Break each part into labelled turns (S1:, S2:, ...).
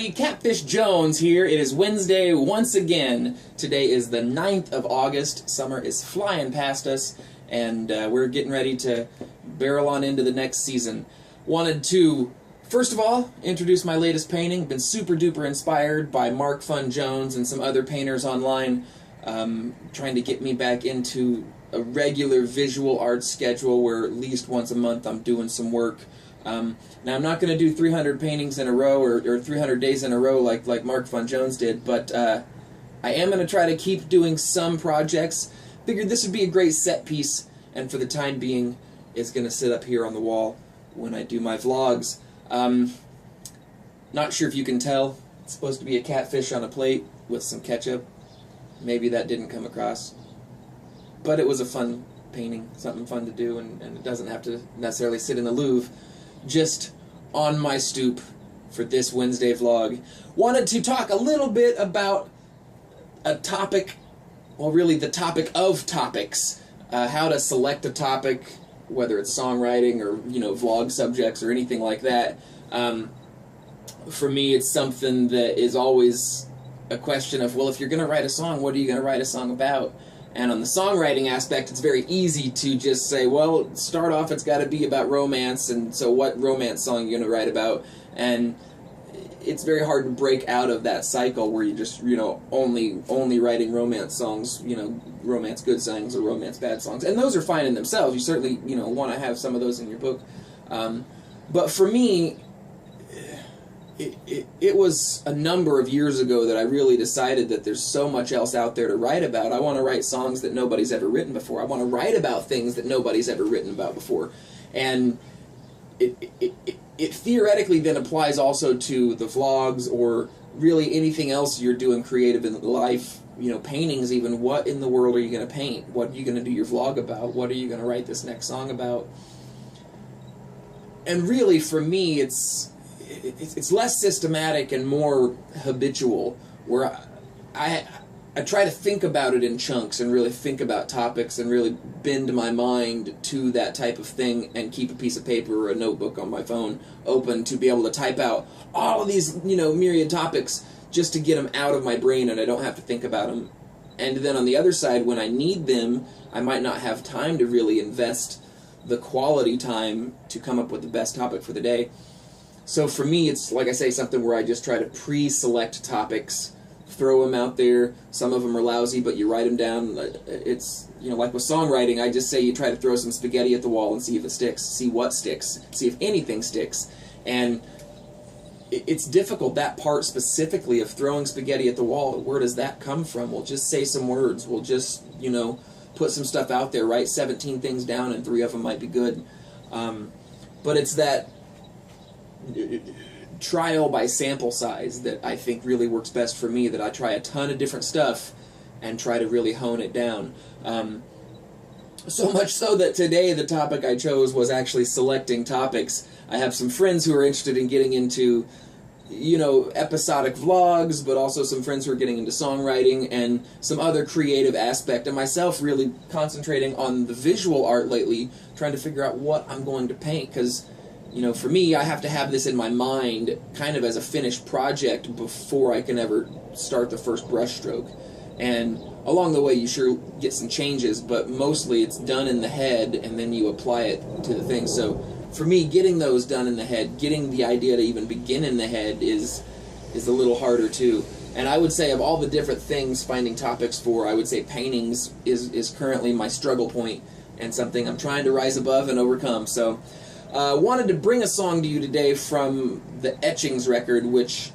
S1: everybody, Catfish Jones here. It is Wednesday once again. Today is the 9th of August. Summer is flying past us, and we're getting ready to barrel on into the next season. Wanted to, first of all, introduce my latest painting. Been super duper inspired by Mark Fun Jones and some other painters online, trying to get me back into a regular visual art schedule where at least once a month I'm doing some work. Now, I'm not going to do 300 paintings in a row or 300 days in a row like Mark Fun Jones did, but I am going to try to keep doing some projects. Figured this would be a great set piece, and for the time being, it's going to sit up here on the wall when I do my vlogs. Not sure if you can tell. It's supposed to be a catfish on a plate with some ketchup. Maybe that didn't come across. But it was a fun painting, something fun to do, and it doesn't have to necessarily sit in the Louvre. Just on my stoop for this Wednesday vlog. Wanted to talk a little bit about a topic, well, really the topic of topics. How to select a topic, whether it's songwriting or, vlog subjects or anything like that. For me, it's something that is always a question of, well, if you're going to write a song, what are you going to write a song about? And on the songwriting aspect, it's very easy to just say, well, start off, it's got to be about romance, and so what romance song are you going to write about? And it's very hard to break out of that cycle where you just, only writing romance songs, romance good songs or romance bad songs. And those are fine in themselves. You certainly, want to have some of those in your book. But for me, it was a number of years ago that I really decided that there's so much else out there to write about. I want to write songs that nobody's ever written before. I want to write about things that nobody's ever written about before. And it theoretically then applies also to the vlogs or really anything else you're doing creative in life, paintings even. What in the world are you going to paint? What are you going to do your vlog about? What are you going to write this next song about? And really, for me, it's less systematic and more habitual, where I try to think about it in chunks and really think about topics and really bend my mind to that type of thing and keep a piece of paper or a notebook on my phone open to be able to type out all of these, myriad topics just to get them out of my brain and I don't have to think about them. And then on the other side, when I need them, I might not have time to really invest the quality time to come up with the best topic for the day. So for me, it's, like I say, something where I just try to pre-select topics, throw them out there. Some of them are lousy, but you write them down. It's, like with songwriting, I just say you try to throw some spaghetti at the wall and see if it sticks, see what sticks, see if anything sticks. And it's difficult, that part specifically of throwing spaghetti at the wall. Where does that come from? We'll just say some words. We'll just, put some stuff out there, write 17 things down, and 3 of them might be good. But it's that trial by sample size that I think really works best for me, that I try a ton of different stuff and try to really hone it down. So much so that today the topic I chose was actually selecting topics. I have some friends who are interested in getting into, episodic vlogs, but also some friends who are getting into songwriting and some other creative aspect, and myself really concentrating on the visual art lately, trying to figure out what I'm going to paint, because for me, I have to have this in my mind kind of as a finished project before I can ever start the first brush stroke. And along the way, you sure get some changes, but mostly it's done in the head, and then you apply it to the thing. So for me, getting those done in the head, getting the idea to even begin in the head is a little harder too. And I would say of all the different things finding topics for, I would say paintings is currently my struggle point and something I'm trying to rise above and overcome. So wanted to bring a song to you today from the Etchings record, which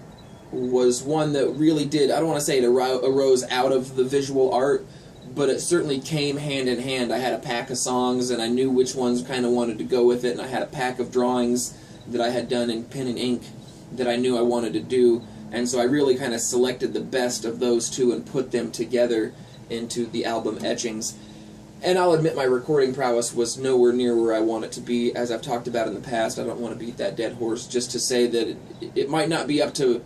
S1: was one that really did, I don't want to say it arose out of the visual art, but it certainly came hand in hand. I had a pack of songs, and I knew which ones kind of wanted to go with it, and I had a pack of drawings that I had done in pen and ink that I knew I wanted to do, and so I really kind of selected the best of those two and put them together into the album Etchings. And I'll admit my recording prowess was nowhere near where I want it to be. As I've talked about in the past, I don't want to beat that dead horse, just to say that it might not be up to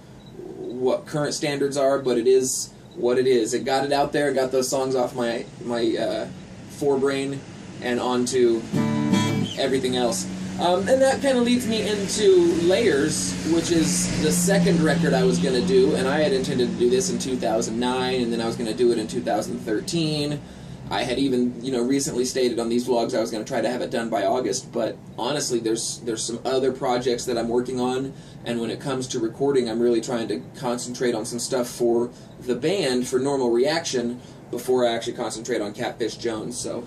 S1: what current standards are, but it is what it is. It got it out there, got those songs off my forebrain and onto everything else. And that kind of leads me into Layers, which is the second record I was going to do, and I had intended to do this in 2009, and then I was going to do it in 2013. I had even, recently stated on these vlogs I was going to try to have it done by August, but honestly, there's some other projects that I'm working on, and when it comes to recording, I'm really trying to concentrate on some stuff for the band, for Normal Reaction, before I actually concentrate on Catfish Jones. So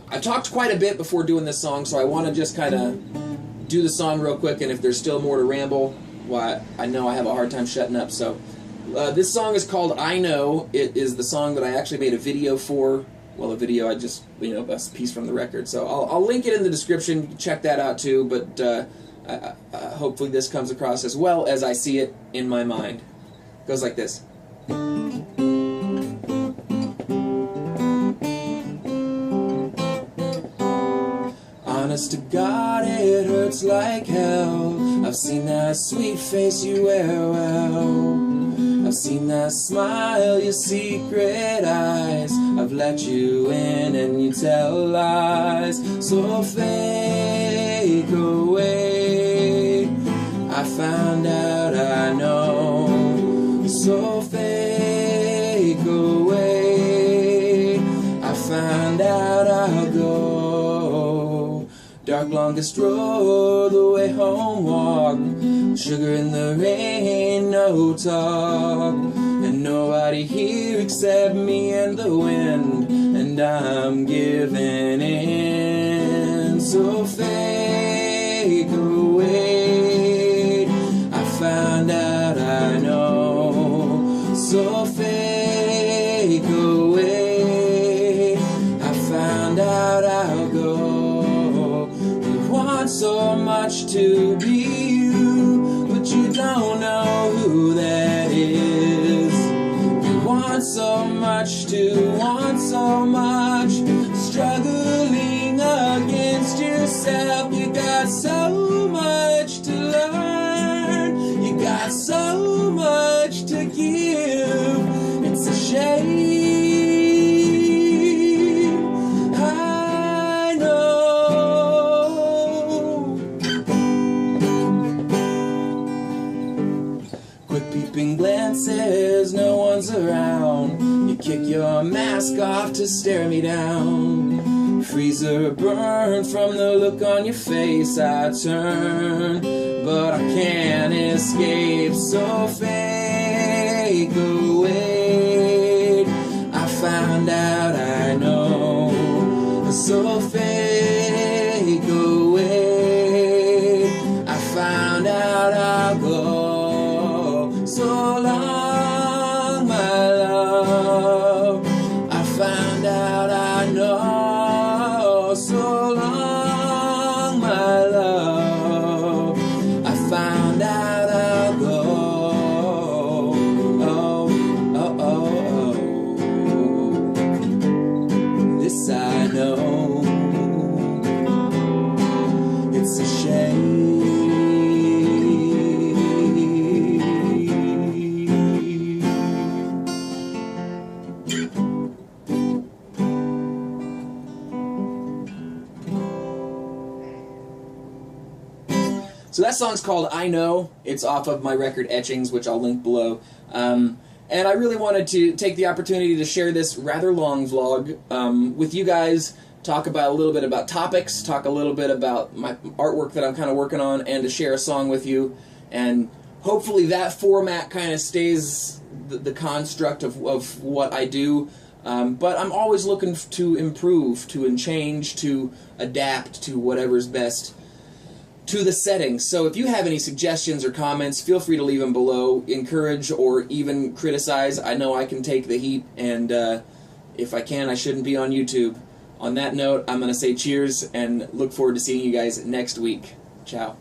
S1: I talked quite a bit before doing this song, so I want to just kind of do the song real quick, and if there's still more to ramble, well, I know I have a hard time shutting up. So this song is called I Know. It is the song that I actually made a video for. Well, a video, I just, a piece from the record. So I'll link it in the description. Check that out too, but hopefully this comes across as well as I see it in my mind. It goes like this. Honest to God, it hurts like hell. I've seen that sweet face you wear well. I've seen that smile, your secret eyes. I've let you in and you tell lies. So fake away. I found out I know. So fake away. I found out I'll go. Dark longest road, the way home walk. Sugar in the rain, no talk. And nobody here except me and the wind. And I'm giving in. So fake away. I found out I know. So fake away. I found out I'll go. So much to be you, but you don't know who that is. You want so much to want so much, struggling against yourself. You got so much to learn, you got so much to give. It's a shame. Glances, no one's around. You kick your mask off to stare me down. Freezer burned from the look on your face. I turn, but I can't escape. So fake away. I found out I know. So fake away. I found out I'll go. So long, my love, I found out I know. So long, my love, I found out I'll go. Oh, oh, oh, oh. This I know. It's a shame. So that song's called I Know. It's off of my record Etchings, which I'll link below. And I really wanted to take the opportunity to share this rather long vlog with you guys, talk about a little bit about topics, talk a little bit about my artwork that I'm kind of working on, and to share a song with you. And hopefully that format kind of stays the construct of what I do. But I'm always looking to improve, to change, to adapt to whatever's best to the settings. So if you have any suggestions or comments, feel free to leave them below. Encourage or even criticize. I know I can take the heat, and if I can, I shouldn't be on YouTube. On that note, I'm going to say cheers and look forward to seeing you guys next week. Ciao.